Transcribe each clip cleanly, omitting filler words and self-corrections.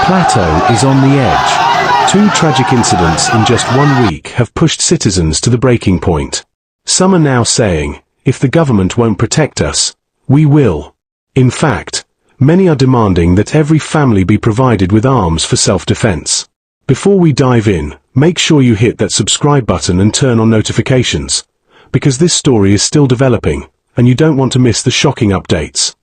Plateau is on the edge. Two tragic incidents in just 1 week have pushed citizens to the breaking point. Some are now saying, if the government won't protect us, we will. In fact, many are demanding that every family be provided with arms for self-defense. Before we dive in, make sure you hit that subscribe button and turn on notifications, because this story is still developing, and you don't want to miss the shocking updates.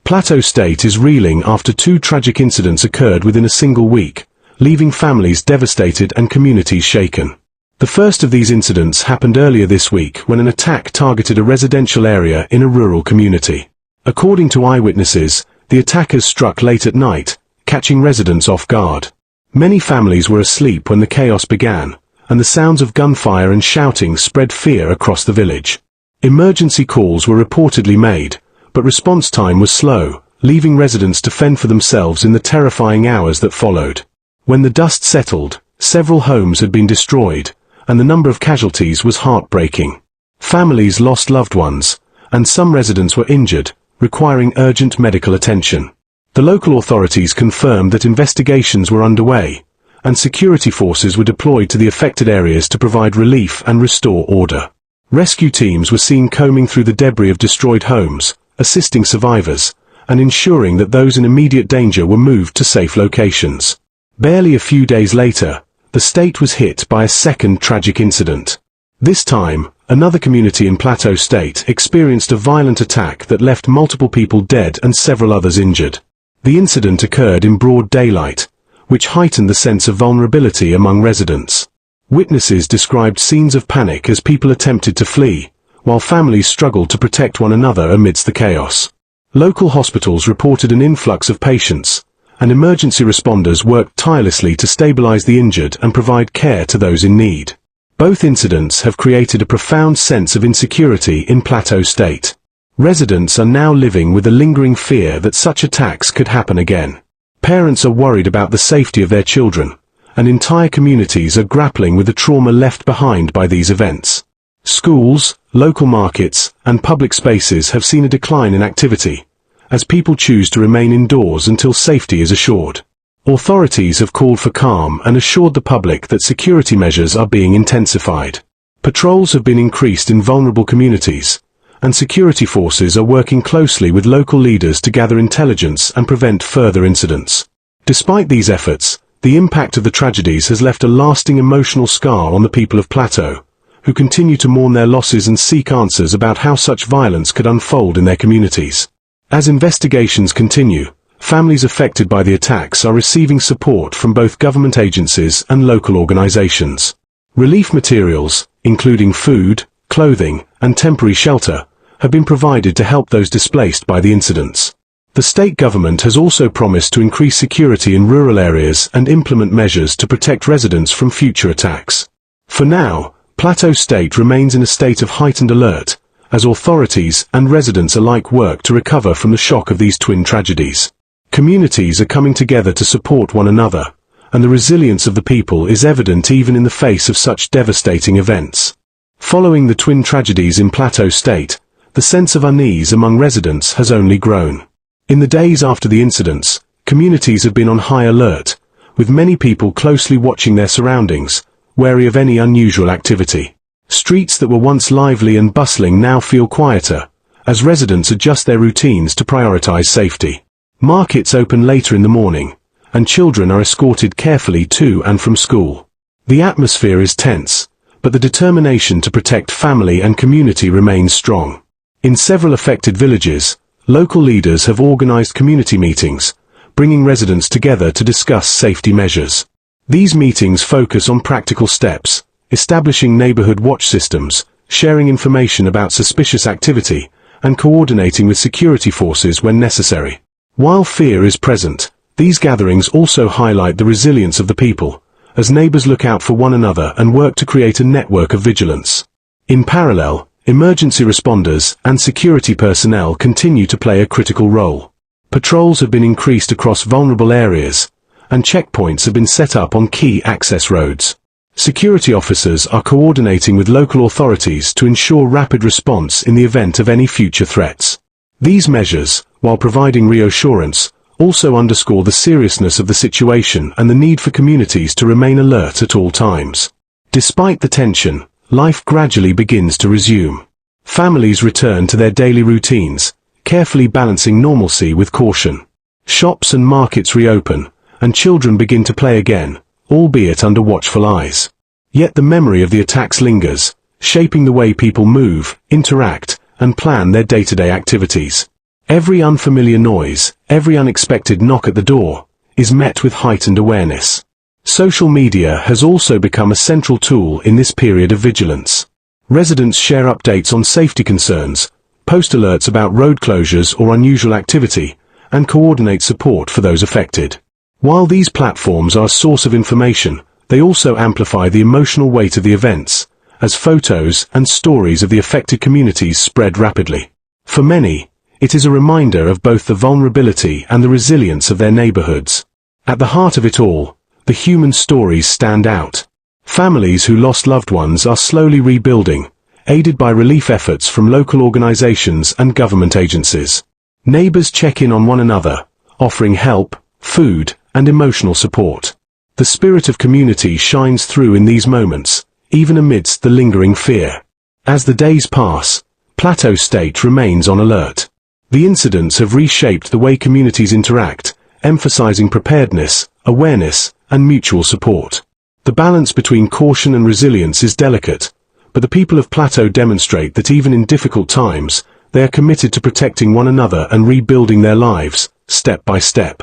Plateau State is reeling after two tragic incidents occurred within a single week, leaving families devastated and communities shaken. The first of these incidents happened earlier this week when an attack targeted a residential area in a rural community. According to eyewitnesses, the attackers struck late at night, catching residents off guard. Many families were asleep when the chaos began, and the sounds of gunfire and shouting spread fear across the village. Emergency calls were reportedly made, but response time was slow, leaving residents to fend for themselves in the terrifying hours that followed. When the dust settled, several homes had been destroyed, and the number of casualties was heartbreaking. Families lost loved ones, and some residents were injured, requiring urgent medical attention. The local authorities confirmed that investigations were underway, and security forces were deployed to the affected areas to provide relief and restore order. Rescue teams were seen combing through the debris of destroyed homes, assisting survivors, and ensuring that those in immediate danger were moved to safe locations. Barely a few days later, the state was hit by a second tragic incident. This time, another community in Plateau State experienced a violent attack that left multiple people dead and several others injured. The incident occurred in broad daylight, which heightened the sense of vulnerability among residents. Witnesses described scenes of panic as people attempted to flee, while families struggled to protect one another amidst the chaos. Local hospitals reported an influx of patients, and emergency responders worked tirelessly to stabilize the injured and provide care to those in need. Both incidents have created a profound sense of insecurity in Plateau State. Residents are now living with a lingering fear that such attacks could happen again. Parents are worried about the safety of their children, and entire communities are grappling with the trauma left behind by these events. Schools, local markets, and public spaces have seen a decline in activity, as people choose to remain indoors until safety is assured. Authorities have called for calm and assured the public that security measures are being intensified. Patrols have been increased in vulnerable communities, and security forces are working closely with local leaders to gather intelligence and prevent further incidents. Despite these efforts, the impact of the tragedies has left a lasting emotional scar on the people of Plateau, who continue to mourn their losses and seek answers about how such violence could unfold in their communities. As investigations continue, families affected by the attacks are receiving support from both government agencies and local organizations. Relief materials, including food, clothing, and temporary shelter, have been provided to help those displaced by the incidents. The state government has also promised to increase security in rural areas and implement measures to protect residents from future attacks. For now, Plateau State remains in a state of heightened alert, as authorities and residents alike work to recover from the shock of these twin tragedies. Communities are coming together to support one another, and the resilience of the people is evident even in the face of such devastating events. Following the twin tragedies in Plateau State, the sense of unease among residents has only grown. In the days after the incidents, communities have been on high alert, with many people closely watching their surroundings, wary of any unusual activity. Streets that were once lively and bustling now feel quieter, as residents adjust their routines to prioritize safety. Markets open later in the morning, and children are escorted carefully to and from school. The atmosphere is tense, but the determination to protect family and community remains strong. In several affected villages, local leaders have organized community meetings, bringing residents together to discuss safety measures. These meetings focus on practical steps, establishing neighborhood watch systems, sharing information about suspicious activity, and coordinating with security forces when necessary. While fear is present, these gatherings also highlight the resilience of the people, as neighbors look out for one another and work to create a network of vigilance. In parallel, emergency responders and security personnel continue to play a critical role. Patrols have been increased across vulnerable areas, and checkpoints have been set up on key access roads. Security officers are coordinating with local authorities to ensure rapid response in the event of any future threats. These measures, while providing reassurance, also underscore the seriousness of the situation and the need for communities to remain alert at all times. Despite the tension, life gradually begins to resume. Families return to their daily routines, carefully balancing normalcy with caution. Shops and markets reopen, and children begin to play again, albeit under watchful eyes. Yet the memory of the attacks lingers, shaping the way people move, interact, and plan their day-to-day activities. Every unfamiliar noise, every unexpected knock at the door, is met with heightened awareness. Social media has also become a central tool in this period of vigilance. Residents share updates on safety concerns, post alerts about road closures or unusual activity, and coordinate support for those affected. While these platforms are a source of information, they also amplify the emotional weight of the events, as photos and stories of the affected communities spread rapidly. For many, it is a reminder of both the vulnerability and the resilience of their neighborhoods. At the heart of it all, the human stories stand out. Families who lost loved ones are slowly rebuilding, aided by relief efforts from local organizations and government agencies. Neighbors check in on one another, offering help, food, and emotional support. The spirit of community shines through in these moments, even amidst the lingering fear. As the days pass, Plateau State remains on alert. The incidents have reshaped the way communities interact, emphasizing preparedness, awareness, and mutual support. The balance between caution and resilience is delicate, but the people of Plateau demonstrate that even in difficult times, they are committed to protecting one another and rebuilding their lives, step by step.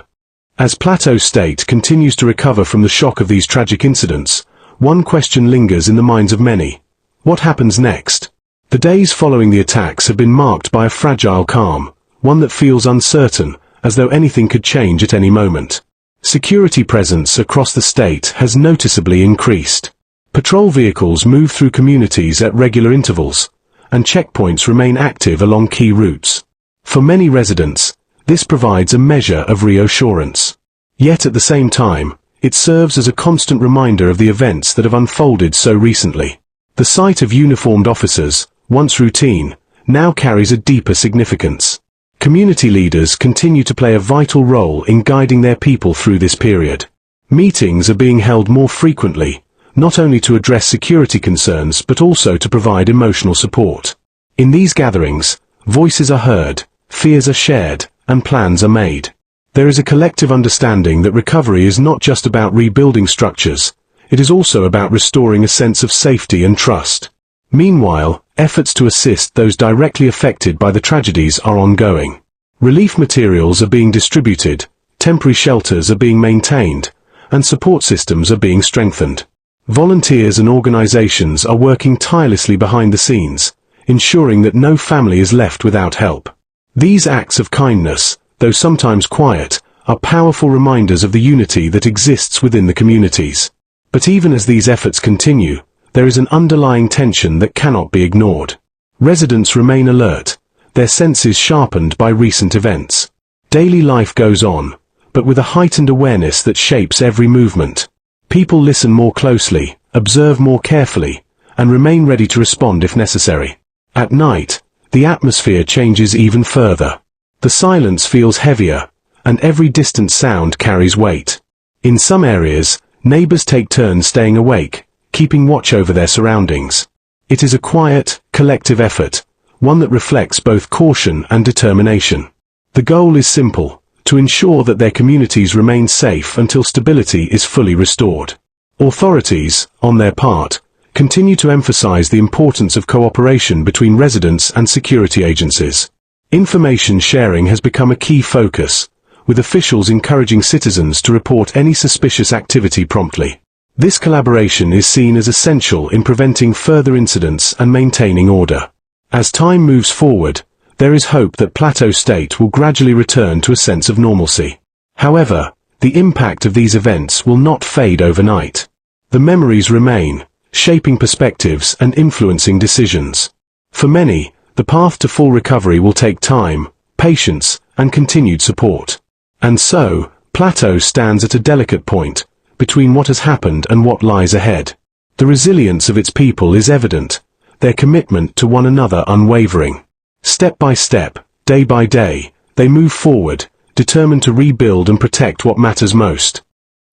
As Plateau State continues to recover from the shock of these tragic incidents, one question lingers in the minds of many. What happens next? The days following the attacks have been marked by a fragile calm, one that feels uncertain, as though anything could change at any moment. Security presence across the state has noticeably increased. Patrol vehicles move through communities at regular intervals, and checkpoints remain active along key routes. For many residents, this provides a measure of reassurance. Yet at the same time, it serves as a constant reminder of the events that have unfolded so recently. The sight of uniformed officers, once routine, now carries a deeper significance. Community leaders continue to play a vital role in guiding their people through this period. Meetings are being held more frequently, not only to address security concerns but also to provide emotional support. In these gatherings, voices are heard, fears are shared, and plans are made. There is a collective understanding that recovery is not just about rebuilding structures, it is also about restoring a sense of safety and trust. Meanwhile, efforts to assist those directly affected by the tragedies are ongoing. Relief materials are being distributed, temporary shelters are being maintained, and support systems are being strengthened. Volunteers and organizations are working tirelessly behind the scenes, ensuring that no family is left without help. These acts of kindness, though sometimes quiet, are powerful reminders of the unity that exists within the communities. But even as these efforts continue, there is an underlying tension that cannot be ignored. Residents remain alert, their senses sharpened by recent events. Daily life goes on, but with a heightened awareness that shapes every movement. People listen more closely, observe more carefully, and remain ready to respond if necessary. At night, the atmosphere changes even further. The silence feels heavier, and every distant sound carries weight. In some areas, neighbors take turns staying awake, keeping watch over their surroundings. It is a quiet, collective effort, one that reflects both caution and determination. The goal is simple: to ensure that their communities remain safe until stability is fully restored. Authorities, on their part, continue to emphasize the importance of cooperation between residents and security agencies. Information sharing has become a key focus, with officials encouraging citizens to report any suspicious activity promptly. This collaboration is seen as essential in preventing further incidents and maintaining order. As time moves forward, there is hope that Plateau State will gradually return to a sense of normalcy. However, the impact of these events will not fade overnight. The memories remain, shaping perspectives and influencing decisions. For many, the path to full recovery will take time, patience, and continued support. And so, Plateau stands at a delicate point, between what has happened and what lies ahead. The resilience of its people is evident, their commitment to one another unwavering. Step by step, day by day, they move forward, determined to rebuild and protect what matters most.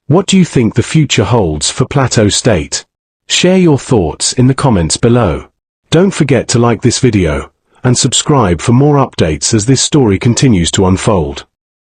What do you think the future holds for Plateau State? Share your thoughts in the comments below. Don't forget to like this video and subscribe for more updates as this story continues to unfold.